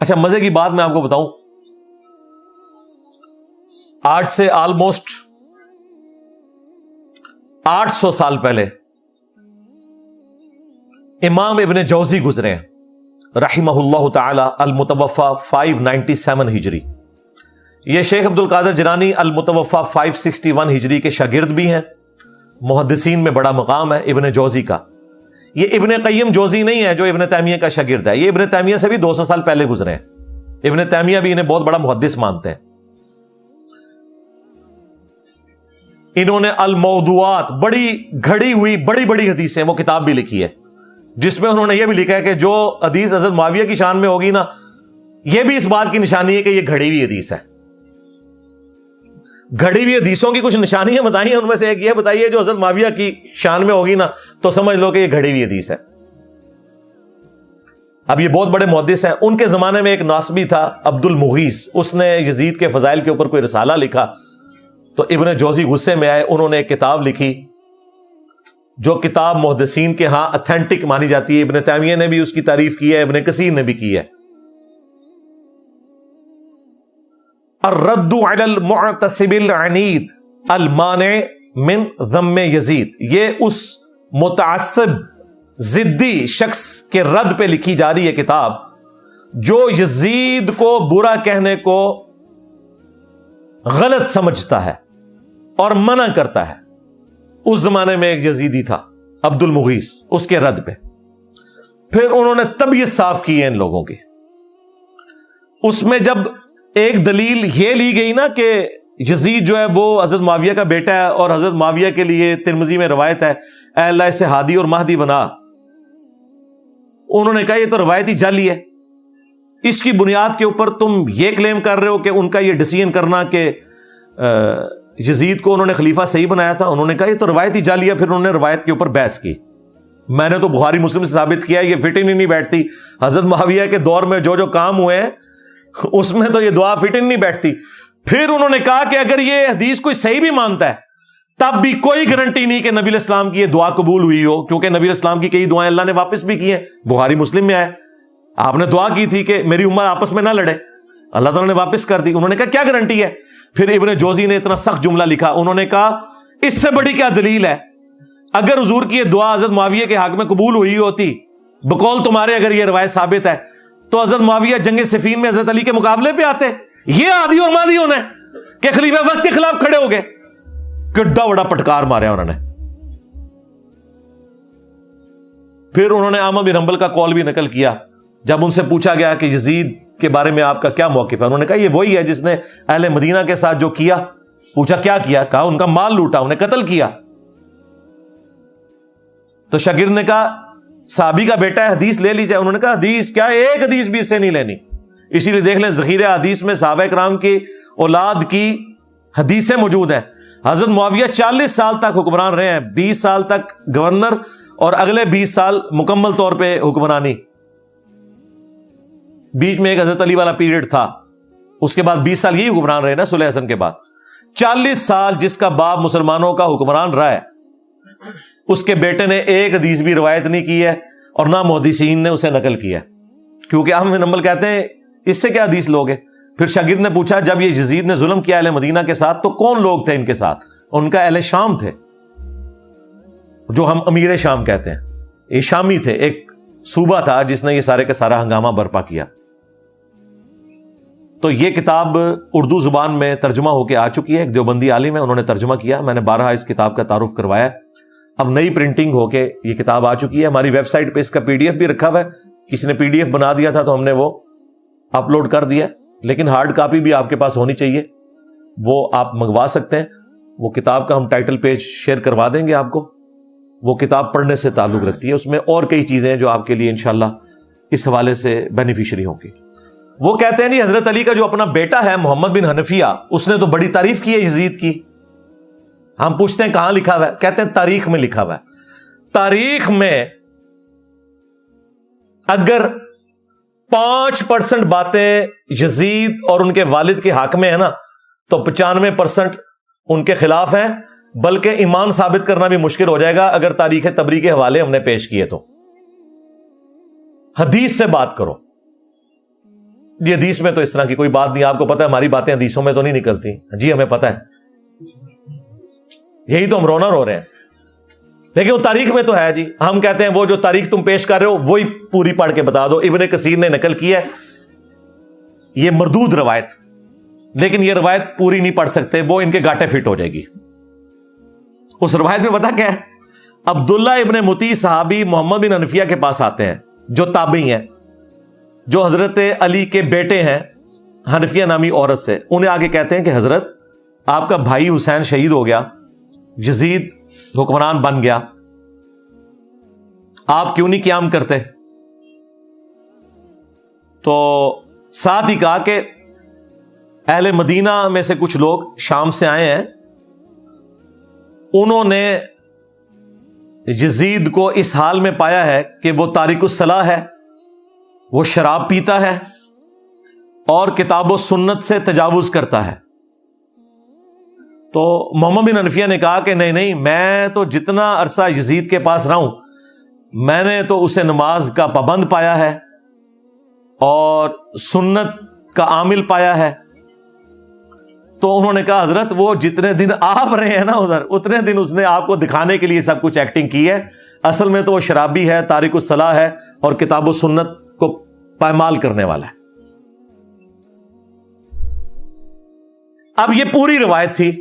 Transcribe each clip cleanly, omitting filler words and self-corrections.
اچھا مزے کی بات میں آپ کو بتاؤں، آج سے آلموسٹ 800 سال پہلے امام ابن جوزی گزرے ہیں رحمہ اللہ تعالی، المتوفى 597 ہجری. یہ شیخ عبد القادر جیلانی المتوفى 561 ہجری کے شاگرد بھی ہیں. محدثین میں بڑا مقام ہے ابن جوزی کا. یہ ابن قیم جوزی نہیں ہے جو ابن تیمیہ کا شاگرد ہے، یہ ابن تیمیہ سے بھی 200 سال پہلے گزرے ہیں. ابن تیمیہ بھی انہیں بہت بڑا محدث مانتے ہیں. انہوں نے الموضوعات، بڑی گھڑی ہوئی بڑی بڑی حدیثیں، وہ کتاب بھی لکھی ہے جس میں انہوں نے یہ بھی لکھا ہے کہ جو حدیث حضرت معاویہ کی شان میں ہوگی نا، یہ بھی اس بات کی نشانی ہے کہ یہ گھڑی ہوئی حدیث ہے. گھڑی ہوئی حدیثوں کی کچھ نشانیاں بتائی ہیں، ان میں سے ایک یہ بتائیے جو حضرت معاویہ کی شان میں ہوگی نا تو سمجھ لو کہ یہ گھڑی ہوئی حدیث ہے. اب یہ بہت بڑے محدث ہیں. ان کے زمانے میں ایک ناصبی تھا عبد المغیث، اس نے یزید کے فضائل کے اوپر کوئی رسالہ لکھا تو ابن جوزی غصے میں آئے. انہوں نے ایک کتاب لکھی جو کتاب محدثین کے ہاں اتھینٹک مانی جاتی ہے. ابن تیمیہ نے بھی اس کی تعریف کی ہے، ابن کثیر نے بھی کی ہے. الرد علی المعتصب العنید المانع من ذم یزید. یہ اس متعصب ضدی شخص کے رد پہ لکھی جا رہی ہے کتاب جو یزید کو برا کہنے کو غلط سمجھتا ہے اور منع کرتا ہے. اس زمانے میں ایک یزیدی تھا عبد المغیث، اس کے رد پہ پھر انہوں نے طبیعت صاف کی ہے ان لوگوں کی. اس میں جب ایک دلیل یہ لی گئی نا کہ یزید جو ہے وہ حضرت معاویہ کا بیٹا ہے اور حضرت معاویہ کے لیے ترمذی میں روایت ہے اے اللہ اسے ہادی اور مہدی بنا، انہوں نے کہا یہ تو روایتی جعلی ہے، اس کی بنیاد کے اوپر تم یہ کلیم کر رہے ہو کہ ان کا یہ ڈیسیژن کرنا کہ یزید کو انہوں نے خلیفہ صحیح بنایا تھا. انہوں نے کہا یہ تو روایتی جعلی ہے. پھر انہوں نے روایت کے اوپر بحث کی. میں نے تو بخاری مسلم سے ثابت کیا یہ فٹ ہی نہیں بیٹھتی. حضرت معاویہ کے دور میں جو جو کام ہوئے ہیں اس میں تو یہ دعا فٹ ہی نہیں بیٹھتی. پھر انہوں نے کہا کہ اگر یہ حدیث کوئی صحیح بھی مانتا ہے تب بھی کوئی گارنٹی نہیں کہ نبی الاسلام کی یہ دعا قبول ہوئی ہو، کیونکہ نبی الاسلام کی کئی دعائیں اللہ نے واپس بھی کی ہیں. بخاری مسلم میں آئے آپ نے دعا کی تھی کہ میری امت آپس میں نہ لڑے، اللہ تعالیٰ نے واپس کر دی. انہوں نے کہا کیا گارنٹی ہے؟ پھر ابن جوزی نے اتنا سخت جملہ لکھا، انہوں نے کہا اس سے بڑی کیا دلیل ہے؟ اگر حضور کی یہ دعا حضرت معاویہ کے حق میں قبول ہوئی ہوتی بقول تمہارے، اگر یہ روایت ثابت ہے تو حضرت معاویہ جنگ صفین میں حضرت علی کے مقابلے پہ آتے. یہ آدھی اور مادی ہونا ہے کہ خلیفہ وقت کے خلاف کھڑے ہو گئے. کڈا بڑا پٹکار مارا انہوں نے. پھر انہوں نے احمد بن حنبل کا قول بھی نقل کیا. جب ان سے پوچھا گیا کہ یزید کے بارے میں آپ کا کیا موقف ہے، انہوں نے کہا یہ وہی ہے جس نے اہل مدینہ کے ساتھ جو کیا. پوچھا کیا کیا؟ کہا ان کا مال لوٹا، انہیں قتل کیا. تو شاگرد نے کہا صحابی کا بیٹا ہے حدیث لے لی جائے. انہوں نے کہا حدیث کیا، ایک حدیث بھی اس سے نہیں لینی. اسی لیے دیکھ لیں ذخیرہ حدیث میں صحابہ کرام کی اولاد کی حدیثیں موجود ہیں. حضرت معاویہ 40 سال تک حکمران رہے ہیں، 20 سال تک گورنر اور اگلے 20 سال مکمل طور پہ حکمرانی. بیچ میں ایک حضرت علی والا پیریڈ تھا، اس کے بعد 20 سال یہی حکمران رہے نا صلح حسن کے بعد. 40 سال جس کا باپ مسلمانوں کا حکمران رہا ہے اس کے بیٹے نے ایک حدیث بھی روایت نہیں کی ہے اور نہ محدثین نے اسے نقل کیا، کیونکہ احمد بن حنبل کہتے ہیں اس سے کیا حدیث لوگے. پھر شاگرد نے پوچھا جب یہ یزید نے ظلم کیا اہل مدینہ کے ساتھ تو کون لوگ تھے ان کے ساتھ؟ ان کا اہل شام تھے، جو ہم امیر شام کہتے ہیں. یہ شامی تھے، ایک صوبہ تھا جس نے یہ سارے کا سارا ہنگامہ برپا کیا. تو یہ کتاب اردو زبان میں ترجمہ ہو کے آ چکی ہے. ایک دیوبندی عالم ہے، انہوں نے ترجمہ کیا. میں نے بارہا اس کتاب کا تعارف کروایا. اب نئی پرنٹنگ ہو کے یہ کتاب آ چکی ہے. ہماری ویب سائٹ پہ اس کا PDF بھی رکھا ہوا ہے. کسی نے PDF بنا دیا تھا تو ہم نے وہ اپلوڈ کر دیا، لیکن ہارڈ کاپی بھی آپ کے پاس ہونی چاہیے، وہ آپ منگوا سکتے ہیں. وہ کتاب کا ہم ٹائٹل پیج شیئر کروا دیں گے آپ کو. وہ کتاب پڑھنے سے تعلق رکھتی ہے، اس میں اور کئی چیزیں ہیں جو آپ کے لیے انشاءاللہ اس حوالے سے بینیفیشری ہوں گی. وہ کہتے ہیں نہیں حضرت علی کا جو اپنا بیٹا ہے محمد بن حنفیہ، اس نے تو بڑی تعریف کی ہے یزید کی. ہم پوچھتے ہیں کہاں لکھا ہوا ہے؟ کہتے ہیں تاریخ میں لکھا ہوا ہے. تاریخ میں اگر 5% باتیں یزید اور ان کے والد کے حق میں ہے نا تو 95% ان کے خلاف ہیں، بلکہ ایمان ثابت کرنا بھی مشکل ہو جائے گا اگر تاریخ تبری کے حوالے ہم نے پیش کیے تو. حدیث سے بات کرو. جی حدیث میں تو اس طرح کی کوئی بات نہیں، آپ کو پتہ ہے ہماری باتیں حدیثوں میں تو نہیں نکلتی، جی ہمیں پتہ ہے، یہی تو ہم رونا رو رہے ہیں، لیکن وہ تاریخ میں تو ہے جی، ہم کہتے ہیں وہ جو تاریخ تم پیش کر رہے ہو وہی پوری پڑھ کے بتا دو، ابن کثیر نے نقل کی ہے، یہ مردود روایت، لیکن یہ روایت پوری نہیں پڑھ سکتے، وہ ان کے گاٹے فٹ ہو جائے گی۔ اس روایت میں پتہ کیا ہے؟ عبداللہ ابن مطیع صحابی محمد بن حنفیہ کے پاس آتے ہیں جو تابعی ہیں، جو حضرت علی کے بیٹے ہیں حنفیہ نامی عورت سے، انہیں آگے کہتے ہیں کہ حضرت آپ کا بھائی حسین شہید ہو گیا، یزید حکمران بن گیا، آپ کیوں نہیں قیام کرتے؟ تو ساتھ ہی کہا کہ اہل مدینہ میں سے کچھ لوگ شام سے آئے ہیں، انہوں نے یزید کو اس حال میں پایا ہے کہ وہ تارک الصلاح ہے، وہ شراب پیتا ہے اور کتاب و سنت سے تجاوز کرتا ہے۔ تو محمد بن حنفیہ نے کہا کہ نہیں، میں تو جتنا عرصہ یزید کے پاس رہا ہوں، میں نے تو اسے نماز کا پابند پایا ہے اور سنت کا عامل پایا ہے۔ تو انہوں نے کہا حضرت وہ جتنے دن آپ رہے ہیں نا ادھر، اتنے دن اس نے آپ کو دکھانے کے لیے سب کچھ ایکٹنگ کی ہے، اصل میں تو وہ شرابی ہے، تارک الصلاح ہے اور کتاب و سنت کو پائمال کرنے والا ہے۔ اب یہ پوری روایت تھی،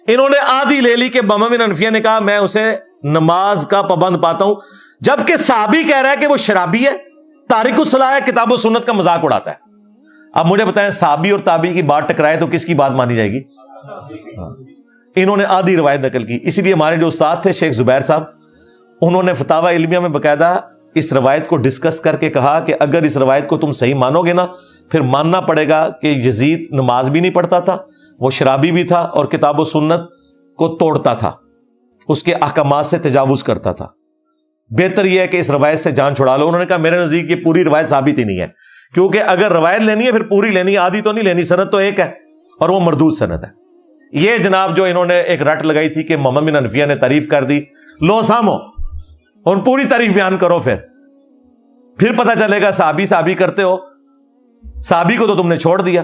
انہوں نے آدھی لے لی کہ محمد بن حنفیہ نے کہا میں اسے نماز کا پابند پاتا ہوں، جبکہ صحابی کہہ رہا ہے کہ وہ شرابی ہے، تارک الصلاح ہے، کتاب و سنت کا مذاق اڑاتا ہے۔ اب مجھے بتائیں صحابی اور تابعی کی بات ٹکرائے تو کس کی بات مانی جائے گی؟ انہوں نے آدھی روایت نقل کی، اسی لیے ہمارے جو استاد تھے شیخ زبیر صاحب، انہوں نے فتاوی علمیہ میں باقاعدہ اس روایت کو ڈسکس کر کے کہا کہ اگر اس روایت کو تم صحیح مانو گے نا، پھر ماننا پڑے گا کہ یزید نماز بھی نہیں پڑھتا تھا، وہ شرابی بھی تھا اور کتاب و سنت کو توڑتا تھا، اس کے احکامات سے تجاوز کرتا تھا، بہتر یہ ہے کہ اس روایت سے جان چھڑا لو۔ انہوں نے کہا میرے نزدیک یہ پوری روایت ثابت ہی نہیں ہے، کیونکہ اگر روایت لینی ہے پھر پوری لینی ہے، آدھی تو نہیں لینی، سند تو ایک ہے اور وہ مردود سند ہے۔ یہ جناب جو انہوں نے ایک رٹ لگائی تھی کہ محمد بن حنفیہ نے تعریف کر دی، لو سامو اور پوری تعریف بیان کرو، پھر پتہ چلے گا صحابی کرتے ہو، صحابی کو تو تم نے چھوڑ دیا۔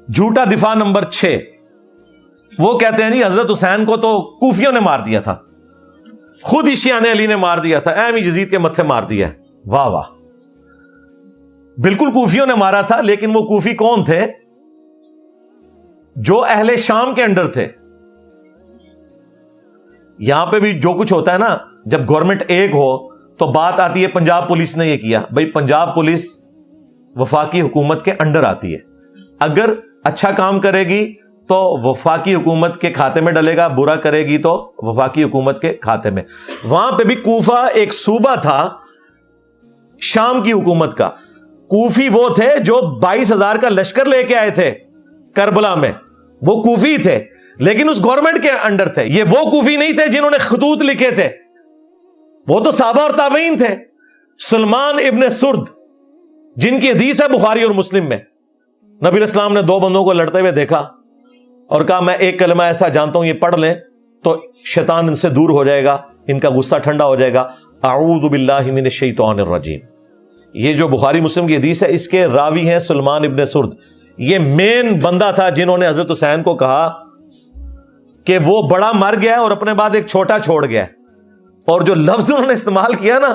جھوٹا دفاع نمبر 6، وہ کہتے ہیں نہیں حضرت حسین کو تو کوفیوں نے مار دیا تھا، خود ہی شیعہ علی نے مار دیا تھا، ایم یزید کے متھے مار دیا ہے۔ واہ واہ، بالکل کوفیوں نے مارا تھا، لیکن وہ کوفی کون تھے؟ جو اہل شام کے انڈر تھے۔ یہاں پہ بھی جو کچھ ہوتا ہے نا، جب گورنمنٹ ایک ہو تو بات آتی ہے پنجاب پولیس نے یہ کیا، بھائی پنجاب پولیس وفاقی حکومت کے انڈر آتی ہے، اگر اچھا کام کرے گی تو وفاقی حکومت کے کھاتے میں ڈلے گا، برا کرے گی تو وفاقی حکومت کے کھاتے میں۔ وہاں پہ بھی کوفہ ایک صوبہ تھا شام کی حکومت کا، کوفی وہ تھے جو 22,000 کا لشکر لے کے آئے تھے کربلا میں، وہ کوفی تھے لیکن اس گورنمنٹ کے انڈر تھے۔ یہ وہ کوفی نہیں تھے جنہوں نے خطوط لکھے تھے، وہ تو صحابہ اور تابعین تھے۔ سلمان ابن سرد جن کی حدیث ہے بخاری اور مسلم میں، نبی علیہ السلام نے 2 بندوں کو لڑتے ہوئے دیکھا اور کہا میں ایک کلمہ ایسا جانتا ہوں، یہ پڑھ لیں تو شیطان ان سے دور ہو جائے گا، ان کا غصہ ٹھنڈا ہو جائے گا، اعوذ باللہ من الشیطان الرجیم۔ یہ جو بخاری مسلم کی حدیث ہے اس کے راوی ہیں سلمان ابن سرد، یہ مین بندہ تھا جنہوں نے حضرت حسین کو کہا کہ وہ بڑا مر گیا اور اپنے بعد ایک چھوٹا چھوڑ گیا، اور جو لفظ انہوں نے استعمال کیا نا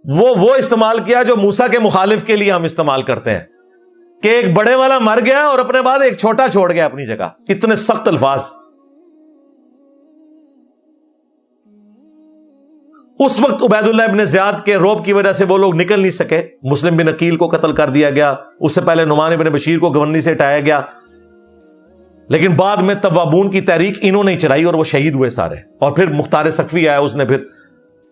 وہ استعمال کیا جو موسیٰ کے مخالف کے لیے ہم استعمال کرتے ہیں کہ ایک بڑے والا مر گیا اور اپنے بعد ایک چھوٹا چھوڑ گیا اپنی جگہ، اتنے سخت الفاظ۔ اس وقت عبید اللہ ابن زیاد کے روب کی وجہ سے وہ لوگ نکل نہیں سکے، مسلم بن عقیل کو قتل کر دیا گیا، اس سے پہلے نعمان بن بشیر کو گورنی سے ہٹایا گیا، لیکن بعد میں توابون کی تحریک انہوں نے چلائی اور وہ شہید ہوئے سارے، اور پھر مختار سقفی آیا، اس نے پھر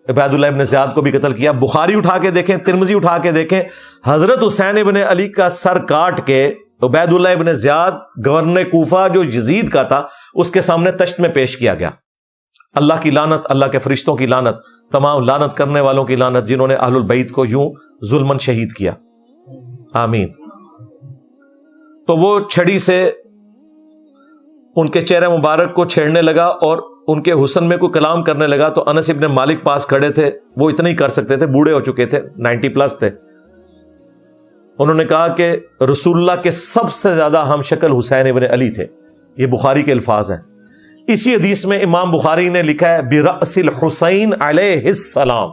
عبید اللہ ابن زیاد کو بھی قتل کیا۔ بخاری اٹھا کے دیکھیں، ترمذی اٹھا کے دیکھیں، حضرت حسین ابن علی کا سر کاٹ کے عبید اللہ ابن زیاد گورنر کوفہ جو یزید کا تھا اس کے سامنے تشت میں پیش کیا گیا۔ اللہ کی لعنت، اللہ کے فرشتوں کی لعنت، تمام لعنت کرنے والوں کی لعنت جنہوں نے اہل البیت کو یوں ظلمن شہید کیا، آمین۔ تو وہ چھڑی سے ان کے چہرے مبارک کو چھیڑنے لگا اور ان کے حسن میں کوئی کلام کرنے لگا، تو انس ابن مالک پاس کھڑے تھے، وہ اتنا ہی کر سکتے تھے، بوڑھے ہو چکے تھے، 90 پلس تھے، انہوں نے کہا کہ رسول اللہ کے سب سے زیادہ ہم شکل حسین ابن علی تھے. یہ بخاری کے الفاظ ہیں. اسی حدیث میں امام بخاری نے لکھا ہے برأس الحسین علیہ السلام.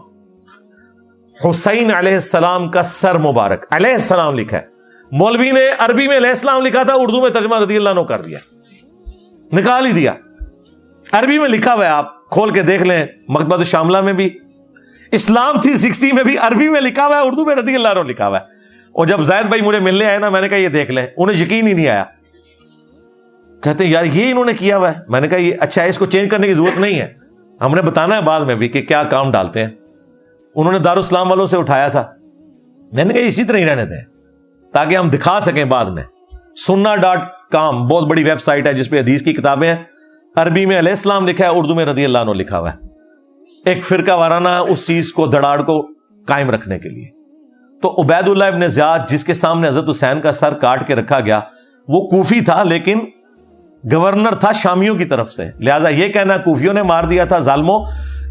حسین علیہ السلام کا سر مبارک، علیہ السلام لکھا ہے. مولوی نے عربی میں علیہ السلام لکھا تھا، اردو میں ترجمہ رضی اللہ عنہ کر دیا، نکال ہی دیا. عربی میں لکھا ہوا ہے، آپ کھول کے دیکھ لیں، مکتبۃ الشاملہ میں بھی، اسلام 360 میں بھی عربی میں لکھا ہوا ہے، اردو میں رضی اللہ عنہ لکھا ہوا ہے. اور جب زید بھائی مجھے ملنے آئے نا، میں نے کہا یہ دیکھ لیں، انہیں یقین ہی نہیں آیا. کہتے ہیں یار یہ انہوں نے کیا ہوا ہے. میں نے کہا یہ اچھا ہے، اس کو چینج کرنے کی ضرورت نہیں ہے، ہم نے بتانا ہے بعد میں بھی کہ کیا کام ڈالتے ہیں. انہوں نے دارالاسلام والوں سے اٹھایا تھا، میں نے کہا اسی طرح ہی رہنے دیں تاکہ ہم دکھا سکیں بعد میں. sunna.com بہت بڑی ویب سائٹ ہے جس پہ حدیث کی کتابیں ہیں. عربی میں علیہ السلام لکھا ہے، اردو میں رضی اللہ عنہ لکھا ہوا ہے. ایک فرقہ وارانہ اس چیز کو، دھڑاڑ کو قائم رکھنے کے لیے. تو عبید اللہ ابن زیاد جس کے سامنے حضرت حسین کا سر کاٹ کے رکھا گیا، وہ کوفی تھا لیکن گورنر تھا شامیوں کی طرف سے. لہذا یہ کہنا کوفیوں نے مار دیا تھا ظالموں،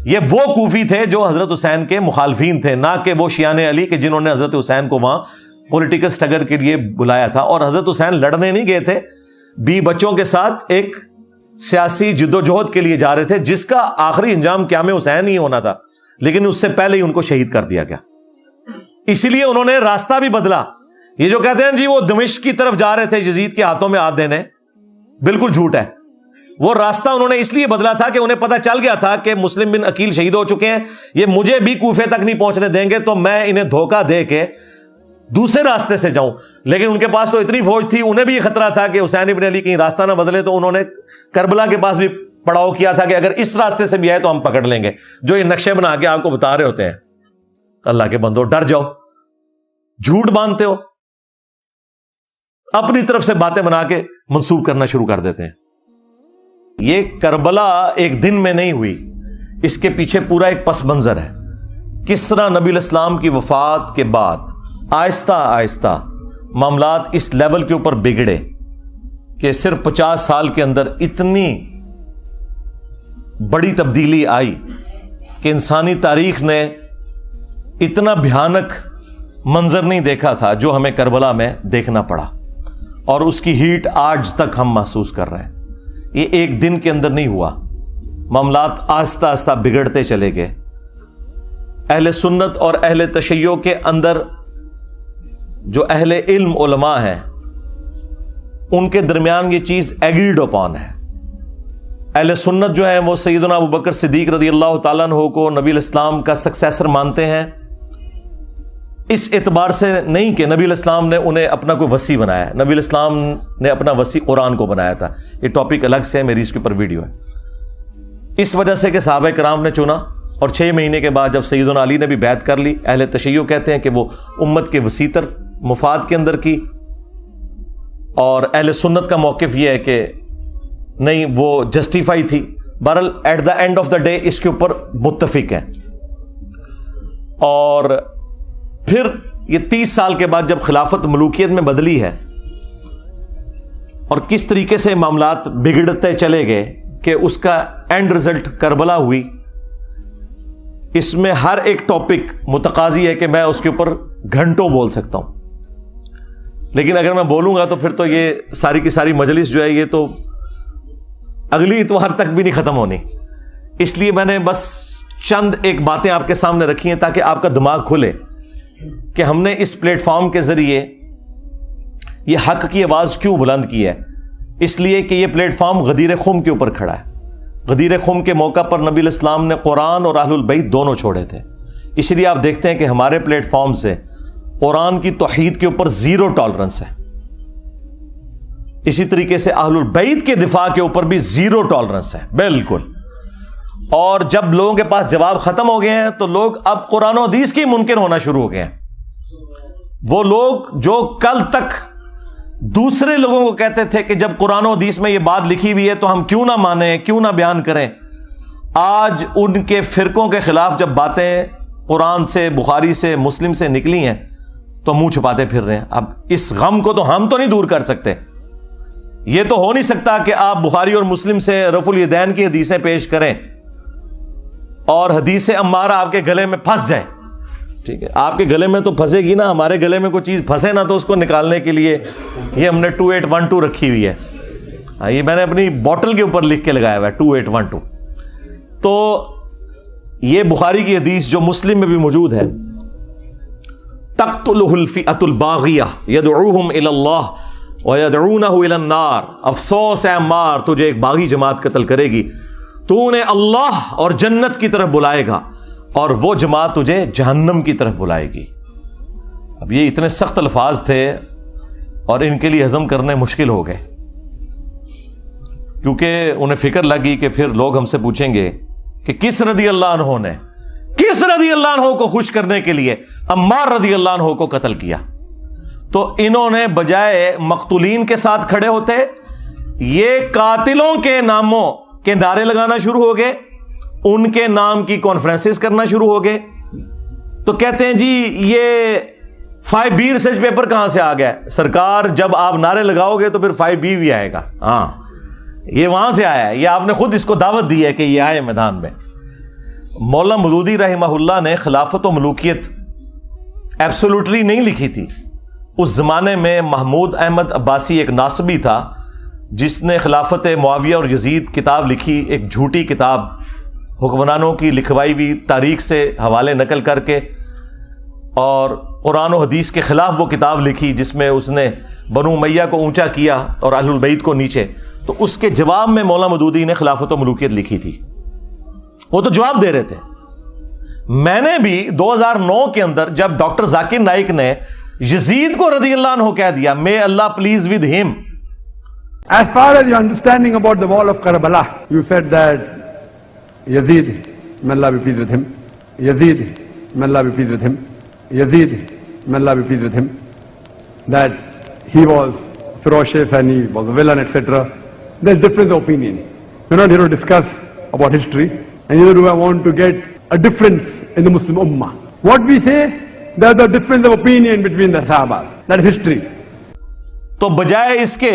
یہ وہ کوفی تھے جو حضرت حسین کے مخالفین تھے، نہ کہ وہ شیعان علی کے جنہوں نے حضرت حسین کو وہاں پولیٹیکل سٹرگل کے لیے بلایا تھا. اور حضرت حسین لڑنے نہیں گئے تھے، بی بچوں کے ساتھ ایک سیاسی جدوجہد کے لیے جا رہے تھے جس کا آخری انجام قیام حسین ہی ہونا تھا، لیکن اس سے پہلے ہی ان کو شہید کر دیا گیا. اسی لیے انہوں نے راستہ بھی بدلا. یہ جو کہتے ہیں جی وہ دمشق کی طرف جا رہے تھے یزید کے ہاتھوں میں ہاتھ دینے، بالکل جھوٹ ہے. وہ راستہ انہوں نے اس لیے بدلا تھا کہ انہیں پتہ چل گیا تھا کہ مسلم بن عقیل شہید ہو چکے ہیں، یہ مجھے بھی کوفے تک نہیں پہنچنے دیں گے، تو میں انہیں دھوکہ دے کے دوسرے راستے سے جاؤں. لیکن ان کے پاس تو اتنی فوج تھی، انہیں بھی یہ خطرہ تھا کہ حسین ابن علی کہیں راستہ نہ بدلے، تو انہوں نے کربلا کے پاس بھی پڑاؤ کیا تھا کہ اگر اس راستے سے بھی آئے تو ہم پکڑ لیں گے، جو یہ نقشے بنا کے آپ کو بتا رہے ہوتے ہیں. اللہ کے بندو ڈر جاؤ، جھوٹ باندھتے ہو، اپنی طرف سے باتیں بنا کے منسوب کرنا شروع کر دیتے ہیں. یہ کربلا ایک دن میں نہیں ہوئی، اس کے پیچھے پورا ایک پس منظر ہے. کس طرح نبی الاسلام کی وفات کے بعد آہستہ آہستہ معاملات اس لیول کے اوپر بگڑے کہ صرف 50 سال کے اندر اتنی بڑی تبدیلی آئی کہ انسانی تاریخ نے اتنا بھیانک منظر نہیں دیکھا تھا جو ہمیں کربلا میں دیکھنا پڑا. اور اس کی ہیٹ آج تک ہم محسوس کر رہے ہیں. یہ ایک دن کے اندر نہیں ہوا، معاملات آہستہ آہستہ بگڑتے چلے گئے. اہل سنت اور اہل تشیع کے اندر جو اہل علم علماء ہیں ان کے درمیان یہ چیز ایگریڈ اپون ہے. اہل سنت جو ہیں وہ سیدنا ابوبکر صدیق رضی اللہ تعالیٰ عنہ کو نبی الاسلام کا سکسیسر مانتے ہیں، اس اعتبار سے نہیں کہ نبی الاسلام نے انہیں اپنا کوئی وصی بنایا. نبی الاسلام نے اپنا وصی قرآن کو بنایا تھا. یہ ٹاپک الگ سے ہے، میری اس کے اوپر ویڈیو ہے. اس وجہ سے کہ صحابہ کرام نے چنا، اور 6 مہینے کے بعد جب سیدنا علی نے بھی بیعت کر لی، اہل تشیع کہتے ہیں کہ وہ امت کے وسیع تر مفاد کے اندر کی، اور اہل سنت کا موقف یہ ہے کہ نہیں وہ جسٹیفائی تھی. بہرحال at the end of the day اس کے اوپر متفق ہیں. اور پھر یہ 30 سال کے بعد جب خلافت ملوکیت میں بدلی ہے اور کس طریقے سے معاملات بگڑتے چلے گئے کہ اس کا اینڈ رزلٹ کربلا ہوئی، اس میں ہر ایک ٹاپک متقاضی ہے کہ میں اس کے اوپر گھنٹوں بول سکتا ہوں. لیکن اگر میں بولوں گا تو پھر تو یہ ساری کی ساری مجلس جو ہے یہ تو اگلی اتوار تک بھی نہیں ختم ہونی. اس لیے میں نے بس چند ایک باتیں آپ کے سامنے رکھی ہیں تاکہ آپ کا دماغ کھلے کہ ہم نے اس پلیٹ فارم کے ذریعے یہ حق کی آواز کیوں بلند کی ہے. اس لیے کہ یہ پلیٹ فارم غدیر خم کے اوپر کھڑا ہے. غدیر خم کے موقع پر نبی الاسلام نے قرآن اور اہل البیت دونوں چھوڑے تھے. اس لیے آپ دیکھتے ہیں کہ ہمارے پلیٹ فارم سے قرآن کی توحید کے اوپر 0 ٹالرنس ہے. اسی طریقے سے اہل البیت کے دفاع کے اوپر بھی 0 ٹالرنس ہے بالکل. اور جب لوگوں کے پاس جواب ختم ہو گئے ہیں تو لوگ اب قرآن و حدیث کے منکر ہونا شروع ہو گئے ہیں. وہ لوگ جو کل تک دوسرے لوگوں کو کہتے تھے کہ جب قرآن و حدیث میں یہ بات لکھی ہوئی ہے تو ہم کیوں نہ مانیں، کیوں نہ بیان کریں، آج ان کے فرقوں کے خلاف جب باتیں قرآن سے، بخاری سے، مسلم سے نکلی ہیں تو منہ چھپاتے پھر رہے ہیں. اب اس غم کو تو ہم تو نہیں دور کر سکتے. یہ تو ہو نہیں سکتا کہ آپ بخاری اور مسلم سے رفع الیدین کی حدیثیں پیش کریں اور حدیث عمارہ آپ کے گلے میں پھنس جائے. ٹھیک ہے, آپ کے گلے میں تو پھنسے گی نا, ہمارے گلے میں کوئی چیز پھنسے نا تو اس کو نکالنے کے لیے یہ ہم نے 2812 رکھی ہوئی ہے. یہ میں نے اپنی بوٹل کے اوپر لکھ کے لگایا ہوا ہے 2812. تو یہ بخاری کی حدیث جو مسلم میں بھی موجود ہے, تقتلہ الفئۃ الباغیہ یدعوہم الی اللہ ویدعونہ الی النار. افسوس ہے عمار, تجھے ایک باغی جماعت قتل کرے گی, تو انہیں اللہ اور جنت کی طرف بلائے گا اور وہ جماعت تجھے جہنم کی طرف بلائے گی. اب یہ اتنے سخت الفاظ تھے اور ان کے لیے ہضم کرنے مشکل ہو گئے, کیونکہ انہیں فکر لگی کہ پھر لوگ ہم سے پوچھیں گے کہ کس رضی اللہ عنہ نے, کس رضی اللہ عنہ کو خوش کرنے کے لیے عمار رضی اللہ عنہ کو قتل کیا. تو انہوں نے بجائے مقتولین کے ساتھ کھڑے ہوتے, یہ قاتلوں کے ناموں کے نعرے لگانا شروع ہو گئے, ان کے نام کی کانفرنسز کرنا شروع ہو گئے. تو کہتے ہیں جی یہ 5B ریسرچ پیپر کہاں سے آ گیا؟ سرکار جب آپ نعرے لگاؤ گے تو پھر 5B بھی آئے گا. ہاں یہ وہاں سے آیا ہے, یہ آپ نے خود اس کو دعوت دی ہے کہ یہ آئے میدان میں. مولانا مودودی رحمہ اللہ نے خلافت و ملوکیت ایبسولوٹلی نہیں لکھی تھی. اس زمانے میں محمود احمد عباسی ایک ناصبی تھا جس نے خلافت معاویہ اور یزید کتاب لکھی, ایک جھوٹی کتاب, حکمرانوں کی لکھوائی ہوئی تاریخ سے حوالے نقل کر کے, اور قرآن و حدیث کے خلاف وہ کتاب لکھی جس میں اس نے بنو امیہ کو اونچا کیا اور اہل البیت کو نیچے. تو اس کے جواب میں مولانا مودودی نے خلافت و ملوکیت لکھی تھی. وہ تو جواب دے رہے تھے. میں نے بھی 2009 کے اندر جب ڈاکٹر ذاکر نائک نے یزید کو رضی اللہ عنہ کہہ دیا, may Allah please with him. As far as your understanding about the wall of Karbala, you said that Yazid, may Allah be pleased with him, Yazid, may Allah be pleased with him, Yazid, may Allah be pleased with him, that he was ferocious and he was a villain, etc. There's difference of opinion. We're not here to discuss about history, and neither do I want to get a difference in the Muslim Ummah. What we say, there's a difference of opinion between the Sahaba. That is history. تو بجائے اس کے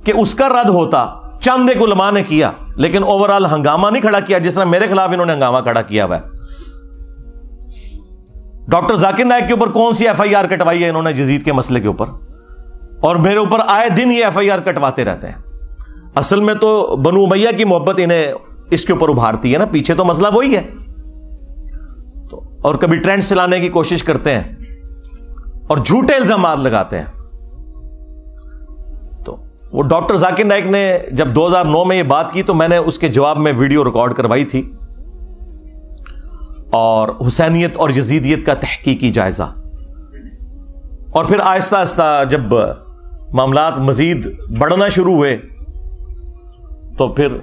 کہ اس کا رد ہوتا, چند ایک علماء نے کیا, لیکن اوورال ہنگامہ نہیں کھڑا کیا جس طرح میرے خلاف انہوں نے ہنگامہ کھڑا کیا ہوا ہے. ڈاکٹر ذاکر نائک کے اوپر کون سی FIR کٹوائی ہے انہوں نے یزید کے مسئلے کے اوپر, اور میرے اوپر آئے دن یہ FIR کٹواتے رہتے ہیں. اصل میں تو بنو امیہ کی محبت انہیں اس کے اوپر ابھارتی ہے نا, پیچھے تو مسئلہ وہی ہے. تو اور کبھی ٹرینڈ چلانے کی کوشش کرتے ہیں اور جھوٹے الزامات لگاتے ہیں. تو وہ ڈاکٹر ذاکر نائک نے جب 2009 میں یہ بات کی تو میں نے اس کے جواب میں ویڈیو ریکارڈ کروائی تھی, اور حسینیت اور یزیدیت کا تحقیقی جائزہ. اور پھر آہستہ آہستہ جب معاملات مزید بڑھنا شروع ہوئے تو پھر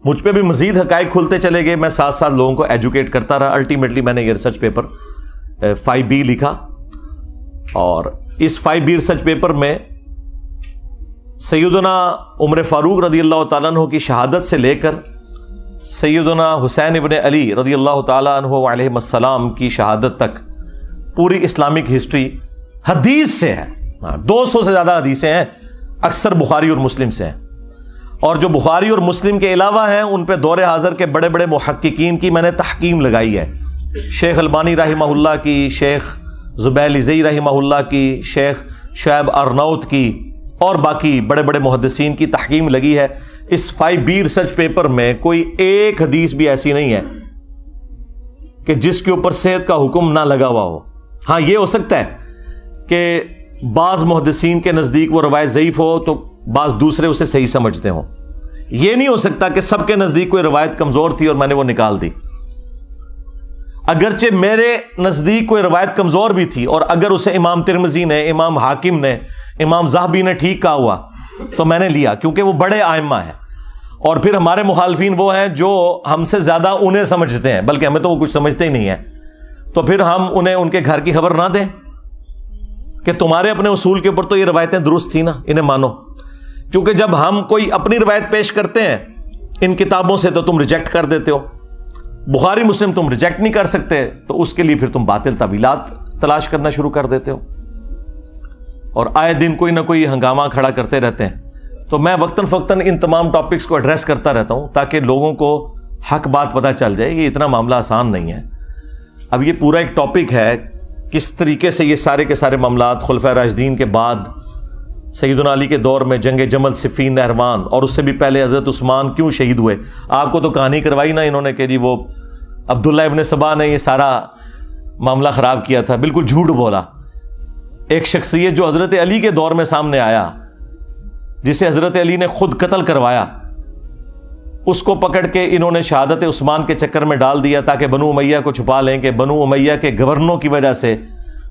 مجھ پہ بھی مزید حقائق کھلتے چلے گئے. میں ساتھ ساتھ لوگوں کو ایجوکیٹ کرتا رہا. الٹیمیٹلی میں نے یہ ریسرچ پیپر 5B لکھا, اور اس 5B ریسرچ پیپر میں سیدنا عمر فاروق رضی اللہ تعالیٰ عنہ کی شہادت سے لے کر سیدنا حسین ابن علی رضی اللہ تعالیٰ عنہ علیہ السلام کی شہادت تک پوری اسلامک ہسٹری حدیث سے ہے. 200 سے زیادہ حدیثیں ہیں, اکثر بخاری اور مسلم سے ہیں. اور جو بخاری اور مسلم کے علاوہ ہیں ان پہ دور حاضر کے بڑے بڑے محققین کی میں نے تحکیم لگائی ہے. شیخ البانی رحمہ اللہ کی, شیخ زبیل زئی رحمہ اللہ کی, شیخ شعیب ارناؤت کی, اور باقی بڑے بڑے محدثین کی تحکیم لگی ہے. اس 5B ریسرچ پیپر میں کوئی ایک حدیث بھی ایسی نہیں ہے کہ جس کے اوپر صحت کا حکم نہ لگا ہوا ہو. ہاں یہ ہو سکتا ہے کہ بعض محدثین کے نزدیک وہ روایت ضعیف ہو تو بعض دوسرے اسے صحیح سمجھتے ہوں. یہ نہیں ہو سکتا کہ سب کے نزدیک کوئی روایت کمزور تھی اور میں نے وہ نکال دی. اگرچہ میرے نزدیک کوئی روایت کمزور بھی تھی, اور اگر اسے امام ترمذی نے, امام حاکم نے, امام ذہبی نے ٹھیک کہا ہوا تو میں نے لیا, کیونکہ وہ بڑے ائمہ ہیں. اور پھر ہمارے مخالفین وہ ہیں جو ہم سے زیادہ انہیں سمجھتے ہیں, بلکہ ہمیں تو وہ کچھ سمجھتے ہی نہیں ہیں. تو پھر ہم انہیں ان کے گھر کی خبر نہ دیں کہ تمہارے اپنے اصول کے اوپر تو یہ روایتیں درست تھی نا, انہیں مانو. کیونکہ جب ہم کوئی اپنی روایت پیش کرتے ہیں ان کتابوں سے تو تم ریجیکٹ کر دیتے ہو. بخاری مسلم تم ریجیکٹ نہیں کر سکتے, تو اس کے لیے پھر تم باطل تعویلات تلاش کرنا شروع کر دیتے ہو, اور آئے دن کوئی نہ کوئی ہنگامہ کھڑا کرتے رہتے ہیں. تو میں وقتاً فوقتاً ان تمام ٹاپکس کو ایڈریس کرتا رہتا ہوں تاکہ لوگوں کو حق بات پتہ چل جائے. یہ اتنا معاملہ آسان نہیں ہے. اب یہ پورا ایک ٹاپک ہے کس طریقے سے یہ سارے کے سارے معاملات خلفائے راشدین کے بعد سیدنا علی کے دور میں جنگ جمل، صفین، نہروان، اور اس سے بھی پہلے حضرت عثمان کیوں شہید ہوئے. آپ کو تو کہانی کروائی نا انہوں نے کہ جی وہ عبداللہ ابن سبا نے یہ سارا معاملہ خراب کیا تھا. بالکل جھوٹ بولا. ایک شخصیت جو حضرت علی کے دور میں سامنے آیا، جسے حضرت علی نے خود قتل کروایا، اس کو پکڑ کے انہوں نے شہادت عثمان کے چکر میں ڈال دیا تاکہ بنو امیہ کو چھپا لیں کہ بنو امیہ کے گورنروں کی وجہ سے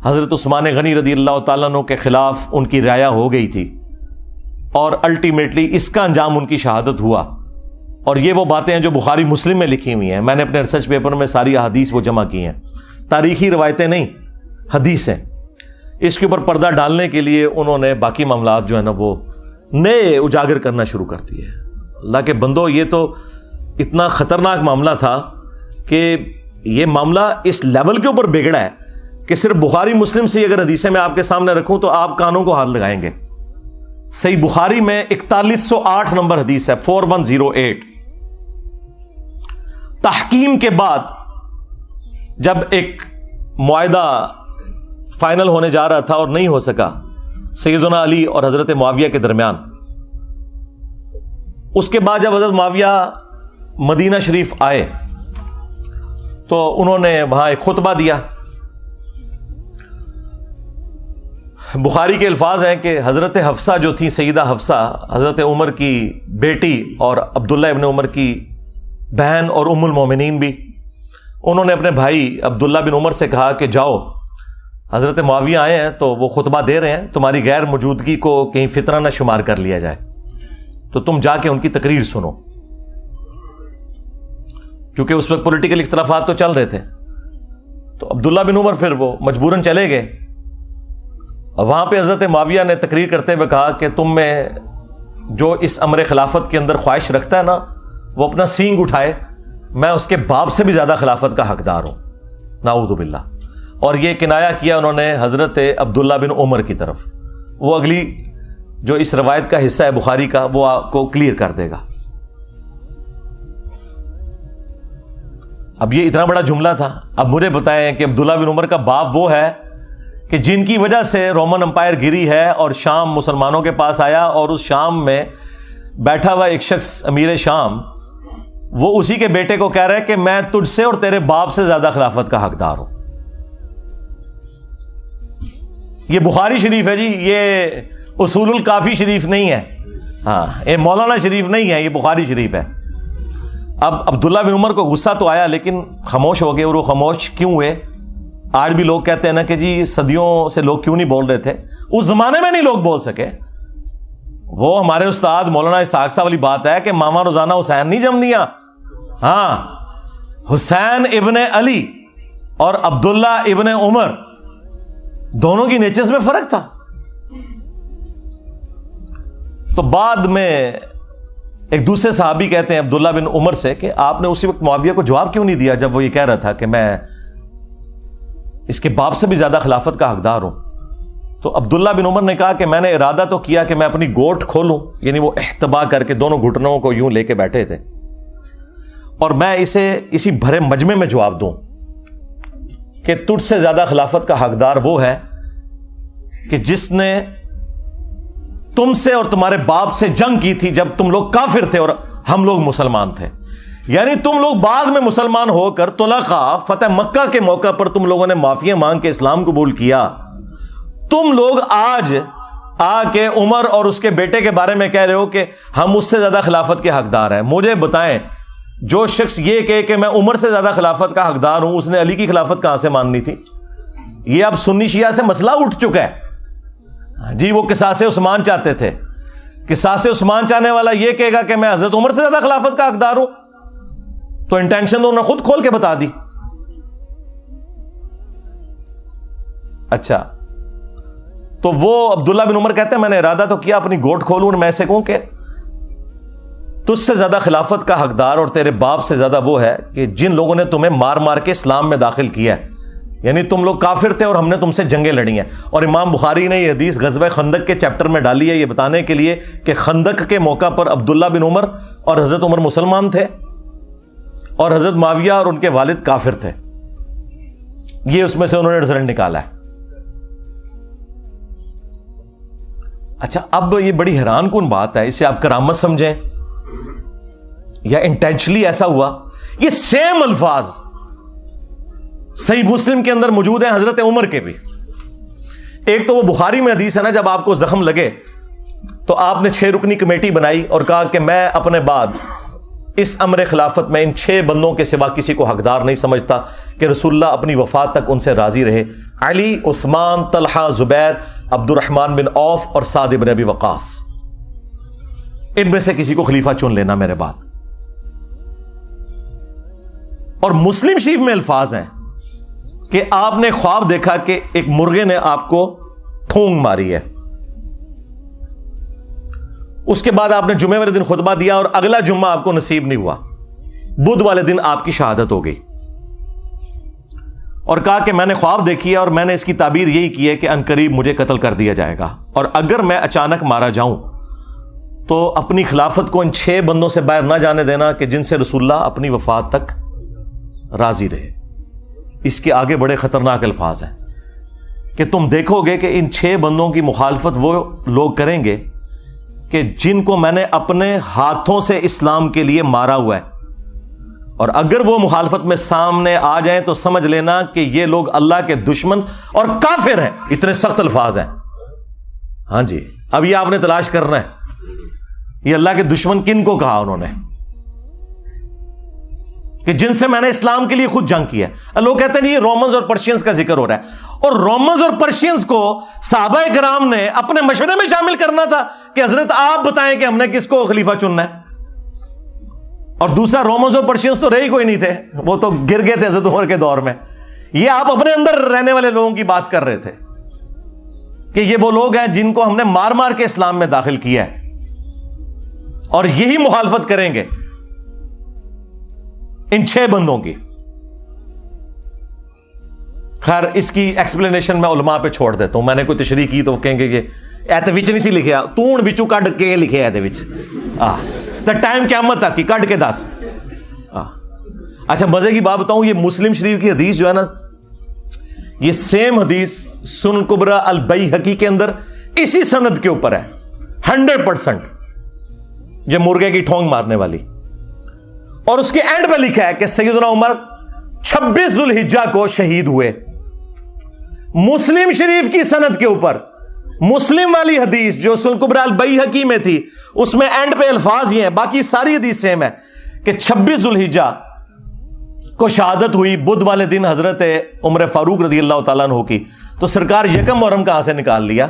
حضرت عثمان غنی رضی اللہ تعالیٰ عنہ کے خلاف ان کی رعایا ہو گئی تھی، اور الٹیمیٹلی اس کا انجام ان کی شہادت ہوا. اور یہ وہ باتیں ہیں جو بخاری مسلم میں لکھی ہوئی ہیں. میں نے اپنے ریسرچ پیپر میں ساری احادیث وہ جمع کی ہیں، تاریخی روایتیں نہیں، حدیثیں. اس کے اوپر پردہ ڈالنے کے لیے انہوں نے باقی معاملات جو ہے نا وہ نئے اجاگر کرنا شروع کر دیے. اللہ کے بندو، یہ تو اتنا خطرناک معاملہ تھا کہ یہ معاملہ اس لیول کے اوپر بگڑا ہے کہ صرف بخاری مسلم سے اگر حدیثیں میں آپ کے سامنے رکھوں تو آپ کانوں کو ہاتھ لگائیں گے. صحیح بخاری میں 4108 نمبر حدیث ہے، 4108. تحکیم کے بعد جب ایک معاہدہ فائنل ہونے جا رہا تھا اور نہیں ہو سکا سیدنا علی اور حضرت معاویہ کے درمیان، اس کے بعد جب حضرت معاویہ مدینہ شریف آئے تو انہوں نے وہاں ایک خطبہ دیا. بخاری کے الفاظ ہیں کہ حضرت حفصہ جو تھی، سیدہ حفصہ، حضرت عمر کی بیٹی اور عبداللہ ابن عمر کی بہن اور ام المومنین بھی، انہوں نے اپنے بھائی عبداللہ بن عمر سے کہا کہ جاؤ، حضرت معاویہ آئے ہیں تو وہ خطبہ دے رہے ہیں، تمہاری غیر موجودگی کو کہیں فتنہ نہ شمار کر لیا جائے، تو تم جا کے ان کی تقریر سنو. کیونکہ اس وقت پولیٹیکل اختلافات تو چل رہے تھے. تو عبداللہ بن عمر پھر وہ مجبوراً چلے گئے، اور وہاں پہ حضرت معاویہ نے تقریر کرتے ہوئے کہا کہ تم میں جو اس امر خلافت کے اندر خواہش رکھتا ہے نا، وہ اپنا سینگ اٹھائے، میں اس کے باپ سے بھی زیادہ خلافت کا حقدار ہوں. نعوذ باللہ. اور یہ کنایا کیا انہوں نے حضرت عبداللہ بن عمر کی طرف. وہ اگلی جو اس روایت کا حصہ ہے بخاری کا، وہ آپ کو کلیئر کر دے گا. اب یہ اتنا بڑا جملہ تھا. اب مجھے بتائیں کہ عبداللہ بن عمر کا باپ وہ ہے کہ جن کی وجہ سے رومن امپائر گری ہے اور شام مسلمانوں کے پاس آیا، اور اس شام میں بیٹھا ہوا ایک شخص امیر شام، وہ اسی کے بیٹے کو کہہ رہا ہے کہ میں تجھ سے اور تیرے باپ سے زیادہ خلافت کا حقدار ہوں. یہ بخاری شریف ہے جی، یہ اصول الکافی شریف نہیں ہے، ہاں یہ مولانا شریف نہیں ہے، یہ بخاری شریف ہے. اب عبداللہ بن عمر کو غصہ تو آیا لیکن خاموش ہو گئے. اور وہ خاموش کیوں ہوئے؟ آج بھی لوگ کہتے ہیں نا کہ جی صدیوں سے لوگ کیوں نہیں بول رہے تھے. اس زمانے میں نہیں لوگ بول سکے. وہ ہمارے استاد مولانا اسحاق صاحب والی بات ہے کہ ماما روزانہ حسین نہیں جم دیا. ہاں، حسین ابن علی اور عبداللہ ابن عمر دونوں کی نیچرز میں فرق تھا. تو بعد میں ایک دوسرے صحابی کہتے ہیں عبداللہ بن عمر سے کہ آپ نے اسی وقت معاویہ کو جواب کیوں نہیں دیا جب وہ یہ کہہ رہا تھا کہ میں اس کے باپ سے بھی زیادہ خلافت کا حقدار ہوں. تو عبداللہ بن عمر نے کہا کہ میں نے ارادہ تو کیا کہ میں اپنی گوٹ کھولوں، یعنی وہ احتبا کر کے دونوں گھٹنوں کو یوں لے کے بیٹھے تھے، اور میں اسے اسی بھرے مجمع میں جواب دوں کہ تجھ سے زیادہ خلافت کا حقدار وہ ہے کہ جس نے تم سے اور تمہارے باپ سے جنگ کی تھی جب تم لوگ کافر تھے اور ہم لوگ مسلمان تھے. یعنی تم لوگ بعد میں مسلمان ہو کر طلقاء فتح مکہ کے موقع پر تم لوگوں نے معافی مانگ کے اسلام قبول کیا. تم لوگ آج آ کے عمر اور اس کے بیٹے کے بارے میں کہہ رہے ہو کہ ہم اس سے زیادہ خلافت کے حقدار ہیں. مجھے بتائیں، جو شخص یہ کہے کہ میں عمر سے زیادہ خلافت کا حقدار ہوں، اس نے علی کی خلافت کہاں سے ماننی تھی؟ یہ اب سنی شیعہ سے مسئلہ اٹھ چکا ہے جی. وہ قصاص عثمان چاہتے تھے. قصاص عثمان چاہنے والا یہ کہے گا کہ میں حضرت عمر سے زیادہ خلافت کا حقدار ہوں، تو انٹینشن تو انہوں نے خود کھول کے بتا دی. اچھا، تو وہ عبداللہ بن عمر کہتے ہیں میں نے ارادہ تو کیا اپنی گوٹ کھولوں اور میں ایسے کہوں کہ تجھ سے زیادہ خلافت کا حقدار اور تیرے باپ سے زیادہ وہ ہے کہ جن لوگوں نے تمہیں مار مار کے اسلام میں داخل کیا ہے. یعنی تم لوگ کافر تھے اور ہم نے تم سے جنگیں لڑی ہیں. اور امام بخاری نے یہ حدیث غزوہ خندق کے چیپٹر میں ڈالی ہے یہ بتانے کے لیے کہ خندق کے موقع پر عبداللہ بن عمر اور حضرت عمر مسلمان تھے اور حضرت معاویہ اور ان کے والد کافر تھے. یہ اس میں سے انہوں نے رزلٹ نکالا ہے. اچھا اب یہ بڑی حیران کن بات ہے, اسے آپ کرامت سمجھیں یا انٹینشنلی ایسا ہوا. یہ سیم الفاظ صحیح مسلم کے اندر موجود ہیں حضرت عمر کے بھی. ایک تو وہ بخاری میں حدیث ہے نا, جب آپ کو زخم لگے تو آپ نے 6 رکنی کمیٹی بنائی اور کہا کہ میں اپنے بعد اس امر خلافت میں ان 6 بندوں کے سوا کسی کو حقدار نہیں سمجھتا کہ رسول اللہ اپنی وفات تک ان سے راضی رہے. علی, عثمان, طلحہ, زبیر, عبد الرحمن بن عوف اور سعد بن ابی وقاص, ان میں سے کسی کو خلیفہ چن لینا میرے بعد. اور مسلم شریف میں الفاظ ہیں کہ آپ نے خواب دیکھا کہ ایک مرغے نے آپ کو ٹھونگ ماری ہے. اس کے بعد آپ نے جمعے والے دن خطبہ دیا اور اگلا جمعہ آپ کو نصیب نہیں ہوا, بدھ والے دن آپ کی شہادت ہو گئی. اور کہا کہ میں نے خواب دیکھی ہے اور میں نے اس کی تعبیر یہی کی ہے کہ عنقریب مجھے قتل کر دیا جائے گا, اور اگر میں اچانک مارا جاؤں تو اپنی خلافت کو ان 6 بندوں سے باہر نہ جانے دینا کہ جن سے رسول اللہ اپنی وفات تک راضی رہے. اس کے آگے بڑے خطرناک الفاظ ہیں کہ تم دیکھو گے کہ ان 6 بندوں کی مخالفت وہ لوگ کریں گے کہ جن کو میں نے اپنے ہاتھوں سے اسلام کے لیے مارا ہوا ہے, اور اگر وہ مخالفت میں سامنے آ جائیں تو سمجھ لینا کہ یہ لوگ اللہ کے دشمن اور کافر ہیں. اتنے سخت الفاظ ہیں. ہاں جی, اب یہ آپ نے تلاش کرنا ہے یہ اللہ کے دشمن کن کو کہا انہوں نے, کہ جن سے میں نے اسلام کے لیے خود جنگ کی ہے. لوگ کہتے ہیں یہ رومنز اور پرشینز کا ذکر ہو رہا ہے, اور رومنز اور پرشینز کو صحابہ کرام نے اپنے مشورے میں شامل کرنا تھا کہ حضرت آپ بتائیں کہ ہم نے کس کو خلیفہ چننا ہے. اور دوسرا, رومنز اور پرشینز تو رہی کوئی نہیں تھے, وہ تو گر گئے تھے حضرت عمر کے دور میں. یہ آپ اپنے اندر رہنے والے لوگوں کی بات کر رہے تھے کہ یہ وہ لوگ ہیں جن کو ہم نے مار مار کے اسلام میں داخل کیا ہے, اور یہی مخالفت کریں گے ان 6 بندوں کی. خیر اس کی ایکسپلینیشن میں علماء پہ چھوڑ دیتا ہوں. میں نے کوئی تشریح کی تو وہ کہیں گے کہ ایتے وچ نہیں سی لکھیا, تون وچوں کڈ کے لکھیا ایتے وچ, تے ٹائم قیامت تک کی کڈ کے دس. اچھا مزے کی بات بتاؤں, یہ مسلم شریف کی حدیث جو ہے نا, یہ سیم حدیث سنن کبریٰ البیہقی کے اندر اسی سند کے اوپر ہے 100%, یہ مرغے کی ٹھونگ مارنے والی. اور اس کے اینڈ پہ لکھا ہے کہ سیدنا عمر 26 ذوالحجہ کو شہید ہوئے. مسلم شریف کی سند کے اوپر مسلم والی حدیث جو سنن کبریٰ البیہقی میں تھی, اس میں اینڈ پہ الفاظ یہ ہیں, باقی ساری حدیث سیم ہے, کہ 26 ذوالحجہ کو شہادت ہوئی بدھ والے دن حضرت عمر فاروق رضی اللہ تعالیٰ عنہ کی. تو سرکار یکم محرم کہاں سے نکال لیا؟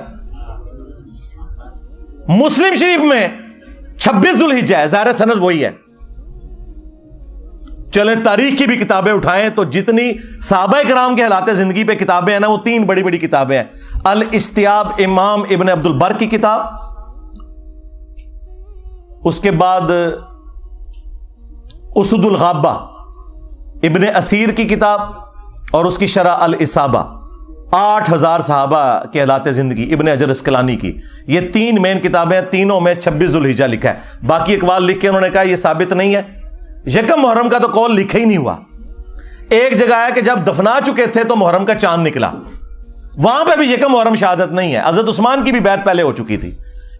مسلم شریف میں 26 ذوالحجہ ہے, ظاہر سند وہی ہے. چلیں تاریخ کی بھی کتابیں اٹھائیں تو جتنی صحابہ کرام کے حالات زندگی پہ کتابیں ہیں نا, وہ 3 بڑی بڑی کتابیں ہیں. الاستیاب امام ابن عبد البر کی کتاب, اس کے بعد اسد الغابہ ابن اثیر کی کتاب, اور اس کی شرح الاصابہ 8000 صحابہ کے حالات زندگی ابن حجر اسقلانی کی. یہ 3 مین کتابیں, تینوں میں 26 ذوالحجہ لکھا ہے. باقی اقوال لکھ کے انہوں نے کہا یہ ثابت نہیں ہے. یکم محرم کا تو قول لکھا ہی نہیں ہوا. ایک جگہ ہے کہ جب دفنا چکے تھے تو محرم کا چاند نکلا, وہاں پہ بھی یکم محرم شہادت نہیں ہے. حضرت عثمان کی بھی بیعت پہلے ہو چکی تھی.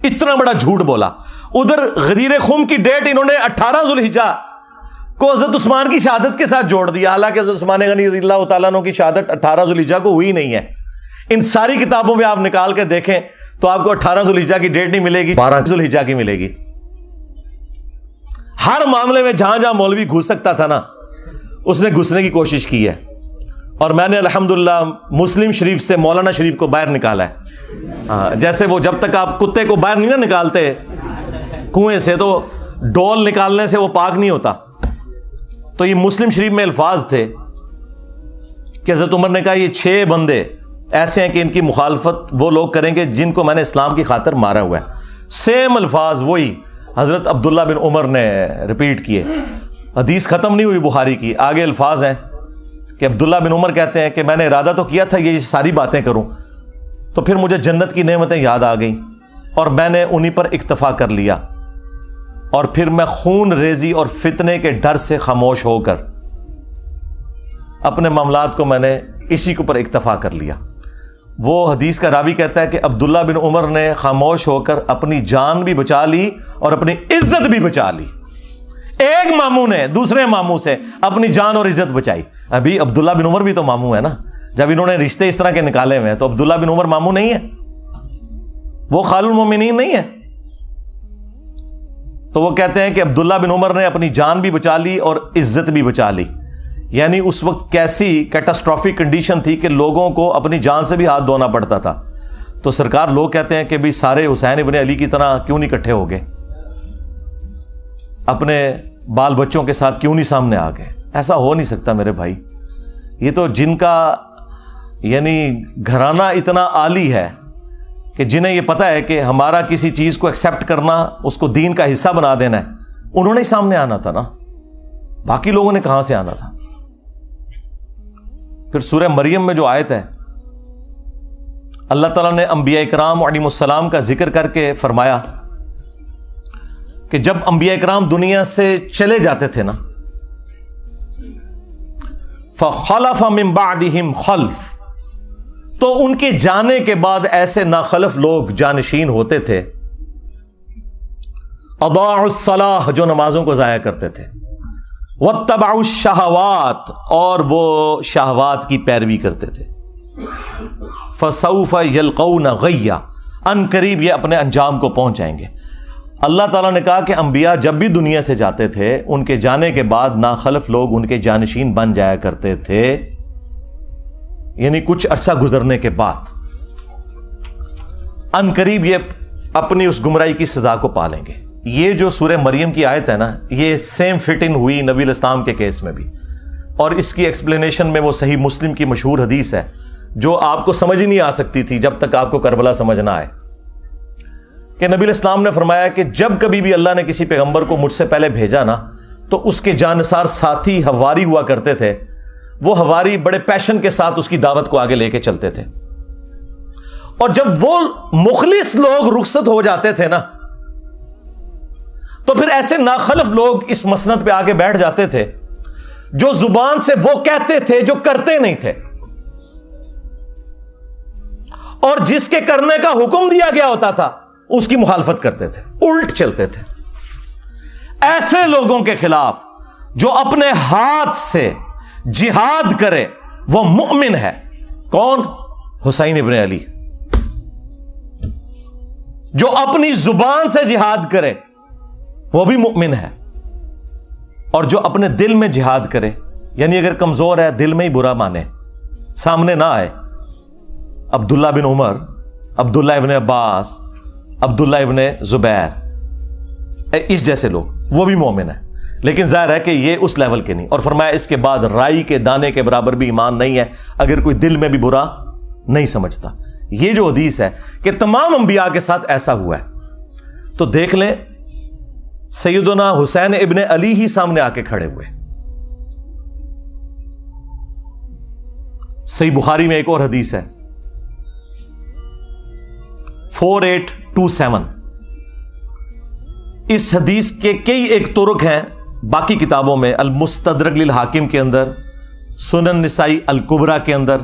اتنا بڑا جھوٹ بولا. ادھر غدیر خم کی ڈیٹ انہوں نے 18 ذوالحجہ کو حضرت عثمان کی شہادت کے ساتھ جوڑ دیا, حالانکہ حضرت عثمان غنی رضی اللہ تعالیٰ عنہ کی شہادت 18 ذوالحجہ کو ہوئی نہیں ہے. ان ساری کتابوں میں آپ نکال کے دیکھیں تو آپ کو 18 ذوالحجہ کی ڈیٹ نہیں ملے گی, 12 ذوالحجہ کی ملے گی. ہر معاملے میں جہاں جہاں مولوی گھس سکتا تھا نا, اس نے گھسنے کی کوشش کی ہے. اور میں نے الحمدللہ مسلم شریف سے مولانا شریف کو باہر نکالا ہے. جیسے وہ جب تک آپ کتے کو باہر نہیں نہ نکالتے کنویں سے, تو ڈول نکالنے سے وہ پاک نہیں ہوتا. تو یہ مسلم شریف میں الفاظ تھے کہ حضرت عمر نے کہا یہ 6 بندے ایسے ہیں کہ ان کی مخالفت وہ لوگ کریں گے جن کو میں نے اسلام کی خاطر مارا ہوا ہے. سیم الفاظ وہی حضرت عبداللہ بن عمر نے ریپیٹ کیے. حدیث ختم نہیں ہوئی بخاری کی, آگے الفاظ ہیں کہ عبداللہ بن عمر کہتے ہیں کہ میں نے ارادہ تو کیا تھا یہ ساری باتیں کروں, تو پھر مجھے جنت کی نعمتیں یاد آ گئیں اور میں نے انہی پر اکتفا کر لیا, اور پھر میں خون ریزی اور فتنے کے ڈر سے خاموش ہو کر اپنے معاملات کو میں نے اسی کے اوپر اکتفا کر لیا. وہ حدیث کا راوی کہتا ہے کہ عبداللہ بن عمر نے خاموش ہو کر اپنی جان بھی بچا لی اور اپنی عزت بھی بچا لی. ایک ماموں نے دوسرے ماموں سے اپنی جان اور عزت بچائی. ابھی عبداللہ بن عمر بھی تو ماموں ہے نا. جب انہوں نے رشتے اس طرح کے نکالے ہوئے ہیں تو عبداللہ بن عمر ماموں نہیں ہے, وہ خال المومنین نہیں ہے. تو وہ کہتے ہیں کہ عبداللہ بن عمر نے اپنی جان بھی بچا لی اور عزت بھی بچا لی. یعنی اس وقت کیسی کیٹاسٹرافک کنڈیشن تھی کہ لوگوں کو اپنی جان سے بھی ہاتھ دھونا پڑتا تھا. تو سرکار لوگ کہتے ہیں کہ بھی سارے حسین ابن علی کی طرح کیوں نہیں اکٹھے ہو گئے, اپنے بال بچوں کے ساتھ کیوں نہیں سامنے آ گئے. ایسا ہو نہیں سکتا میرے بھائی. یہ تو جن کا یعنی گھرانہ اتنا عالی ہے کہ جنہیں یہ پتا ہے کہ ہمارا کسی چیز کو ایکسپٹ کرنا, اس کو دین کا حصہ بنا دینا ہے, انہوں نے سامنے آنا تھا نا. باقی لوگوں نے کہاں سے آنا تھا. پھر سورہ مریم میں جو آیت ہے, اللہ تعالیٰ نے انبیاء کرام علیہم السلام کا ذکر کر کے فرمایا کہ جب انبیاء کرام دنیا سے چلے جاتے تھے نا, فخلف من بعدہم خلف, تو ان کے جانے کے بعد ایسے ناخلف لوگ جانشین ہوتے تھے, اضاعوا الصلاۃ, جو نمازوں کو ضائع کرتے تھے, واتبعوا الشہوات, اور وہ شہوات کی پیروی کرتے تھے, فسوف یلقون غیا, ان قریب یہ اپنے انجام کو پہنچ جائیں گے. اللہ تعالیٰ نے کہا کہ انبیاء جب بھی دنیا سے جاتے تھے ان کے جانے کے بعد ناخلف لوگ ان کے جانشین بن جایا کرتے تھے, یعنی کچھ عرصہ گزرنے کے بعد ان قریب یہ اپنی اس گمراہی کی سزا کو پالیں گے. یہ جو سورہ مریم کی آیت ہے نا, یہ سیم فٹ ان ہوئی نبی علیہ السلام کے کیس میں بھی, اور اس کی ایکسپلینیشن میں وہ صحیح مسلم کی مشہور حدیث ہے جو آپ کو سمجھ ہی نہیں آ سکتی تھی جب تک آپ کو کربلا سمجھ نہ آئے, کہ نبی علیہ السلام نے فرمایا کہ جب کبھی بھی اللہ نے کسی پیغمبر کو مجھ سے پہلے بھیجا نا, تو اس کے جانثار ساتھی حواری ہوا کرتے تھے. وہ حواری بڑے پیشن کے ساتھ اس کی دعوت کو آگے لے کے چلتے تھے, اور جب وہ مخلص لوگ رخصت ہو جاتے تھے نا, تو پھر ایسے ناخلف لوگ اس مسند پہ آگے بیٹھ جاتے تھے جو زبان سے وہ کہتے تھے جو کرتے نہیں تھے, اور جس کے کرنے کا حکم دیا گیا ہوتا تھا اس کی مخالفت کرتے تھے, الٹ چلتے تھے. ایسے لوگوں کے خلاف جو اپنے ہاتھ سے جہاد کرے وہ مؤمن ہے. کون؟ حسین ابن علی. جو اپنی زبان سے جہاد کرے وہ بھی مؤمن ہے, اور جو اپنے دل میں جہاد کرے, یعنی اگر کمزور ہے دل میں ہی برا مانے, سامنے نہ آئے, عبداللہ بن عمر, عبداللہ ابن عباس, عبداللہ ابن زبیر, اس جیسے لوگ, وہ بھی مومن ہے. لیکن ظاہر ہے کہ یہ اس لیول کے نہیں. اور فرمایا اس کے بعد رائی کے دانے کے برابر بھی ایمان نہیں ہے اگر کوئی دل میں بھی برا نہیں سمجھتا. یہ جو حدیث ہے کہ تمام انبیاء کے ساتھ ایسا ہوا ہے, تو دیکھ لیں سیدنا حسین ابن علی ہی سامنے آ کے کھڑے ہوئے. صحیح بخاری میں ایک اور حدیث ہے 4827. اس حدیث کے کئی ایک طرق ہیں باقی کتابوں میں, المستدرک للحاکم کے اندر, سنن نسائی الکبریٰ کے اندر,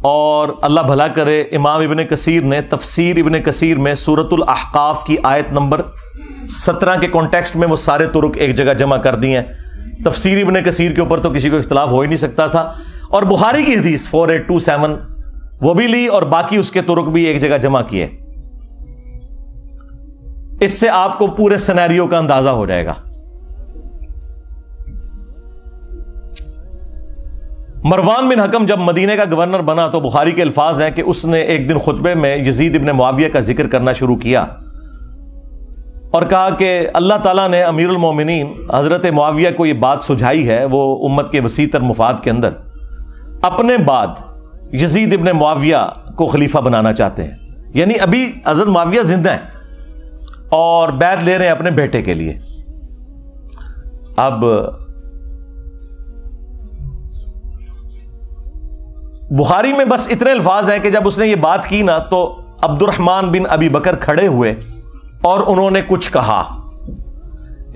اور اللہ بھلا کرے امام ابن کثیر نے تفسیر ابن کثیر میں سورۃ الاحقاف کی آیت نمبر 17 کے کانٹیکسٹ میں وہ سارے طرق ایک جگہ جمع کر دی ہیں. تفسیر ابن کثیر کے اوپر تو کسی کو اختلاف ہو ہی نہیں سکتا تھا, اور بخاری کی حدیث 4827 وہ بھی لی اور باقی اس کے طرق بھی ایک جگہ جمع کیے. اس سے آپ کو پورے سینیریو کا اندازہ ہو جائے گا. مروان بن حکم جب مدینہ کا گورنر بنا تو بخاری کے الفاظ ہیں کہ اس نے ایک دن خطبے میں یزید ابن معاویہ کا ذکر کرنا شروع کیا اور کہا کہ اللہ تعالیٰ نے امیر المومنین حضرت معاویہ کو یہ بات سجھائی ہے, وہ امت کے وسیع تر مفاد کے اندر اپنے بعد یزید ابن معاویہ کو خلیفہ بنانا چاہتے ہیں. یعنی ابھی حضرت معاویہ زندہ ہیں اور بیعت لے رہے ہیں اپنے بیٹے کے لیے. اب بخاری میں بس اتنے الفاظ ہیں کہ جب اس نے یہ بات کی نا تو عبد الرحمن بن ابی بکر کھڑے ہوئے اور انہوں نے کچھ کہا.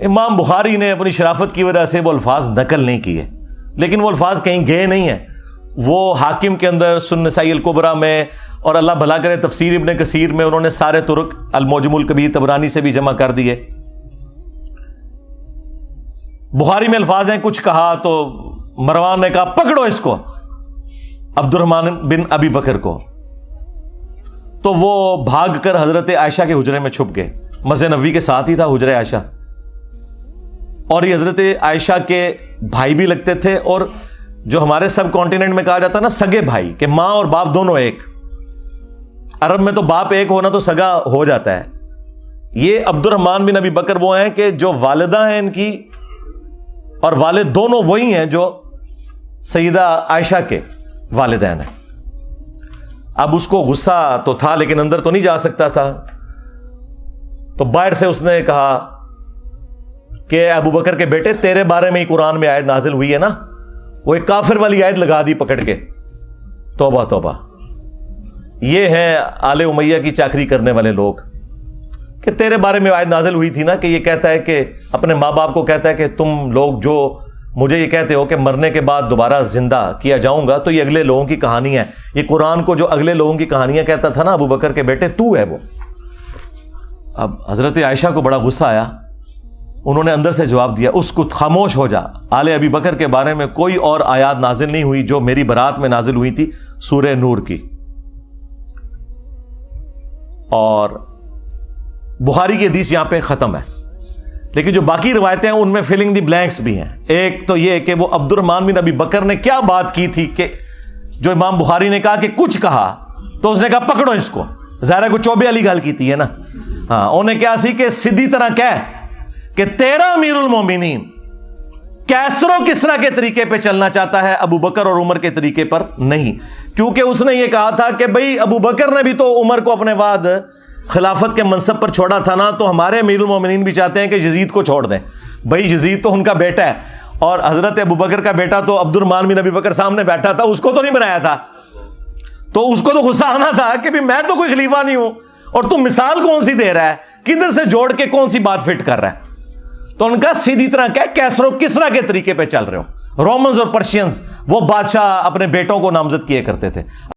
امام بخاری نے اپنی شرافت کی وجہ سے وہ الفاظ نقل نہیں کیے, لیکن وہ الفاظ کہیں گئے نہیں ہیں، وہ حاکم کے اندر سنن نسائی الکبریٰ میں اور اللہ بھلا کرے تفسیر ابن کثیر میں انہوں نے سارے طرق المعجم الکبیر طبرانی سے بھی جمع کر دیے۔ بخاری میں الفاظ ہیں، کچھ کہا تو مروان نے کہا پکڑو اس کو، عبد الرحمن بن ابی بکر کو، تو وہ بھاگ کر حضرت عائشہ کے حجرے میں چھپ گئے۔ مسجد نبوی کے ساتھ ہی تھا حجرہ عائشہ، اور یہ حضرت عائشہ کے بھائی بھی لگتے تھے، اور جو ہمارے سب کانٹیننٹ میں کہا جاتا ہے نا سگے بھائی، کہ ماں اور باپ دونوں ایک، عرب میں تو باپ ایک ہونا تو سگا ہو جاتا ہے۔ یہ عبد الرحمن بن ابی بکر وہ ہیں کہ جو والدہ ہیں ان کی اور والد دونوں وہی ہیں جو سیدہ عائشہ کے والدین ہیں۔ اب اس کو غصہ تو تھا لیکن اندر تو نہیں جا سکتا تھا، تو باہر سے اس نے کہا کہ ابو بکر کے بیٹے تیرے بارے میں ہی قرآن میں آیت نازل ہوئی ہے نا، وہ ایک کافر والی آیت لگا دی پکڑ کے۔ توبہ توبہ، یہ ہیں آل امیہ کی چاکری کرنے والے لوگ، کہ تیرے بارے میں آیت نازل ہوئی تھی نا کہ یہ کہتا ہے کہ اپنے ماں باپ کو کہتا ہے کہ تم لوگ جو مجھے یہ کہتے ہو کہ مرنے کے بعد دوبارہ زندہ کیا جاؤں گا، تو یہ اگلے لوگوں کی کہانی ہے، یہ قرآن کو جو اگلے لوگوں کی کہانیاں کہتا تھا نا ابو بکر کے بیٹے تو ہے وہ۔ اب حضرت عائشہ کو بڑا غصہ آیا، انہوں نے اندر سے جواب دیا اس کو خاموش ہو جا، آل ابی بکر کے بارے میں کوئی اور آیات نازل نہیں ہوئی جو میری برات میں نازل ہوئی تھی سورہ نور کی۔ اور بخاری کی حدیث یہاں پہ ختم ہے، لیکن جو باقی روایتیں ہیں ان میں فلنگ دی بلینکس بھی ہیں۔ ایک تو یہ کہ وہ عبد الرحمن بن ابی بکر نے کیا بات کی تھی کہ جو امام بخاری نے کہا کہ کچھ کہا تو اس نے کہا پکڑو اس کو، ظاہر ہے کو چوبے والی گل کی ہے نا، ہاں انہیں کیا سی کہ سیدھی طرح کہہ کہ تیرا امیر المومنین کیسر و کسرا کے طریقے پہ چلنا چاہتا ہے، ابو بکر اور عمر کے طریقے پر نہیں، کیونکہ اس نے یہ کہا تھا کہ بھئی ابو بکر نے بھی تو عمر کو اپنے بعد خلافت کے منصب پر چھوڑا تھا نا، تو ہمارے امیر المومنین بھی چاہتے ہیں کہ یزید کو چھوڑ دیں۔ بھئی یزید تو ان کا بیٹا ہے، اور حضرت ابو بکر کا بیٹا تو عبد الرحمن بن ابی بکر سامنے بیٹھا تھا، اس کو تو نہیں بنایا تھا، تو اس کو تو غصہ آنا تھا کہ بھی میں تو کوئی خلیفہ نہیں ہوں اور تم مثال کون سی دے رہا ہے، کدھر سے جوڑ کے کون سی بات فٹ کر رہا ہے۔ تو ان کا سیدھی طرح کیا کیسر و کسرا کے طریقے پہ چل رہے ہو۔ رومنز اور پرشینز وہ بادشاہ اپنے بیٹوں کو نامزد کیے کرتے تھے۔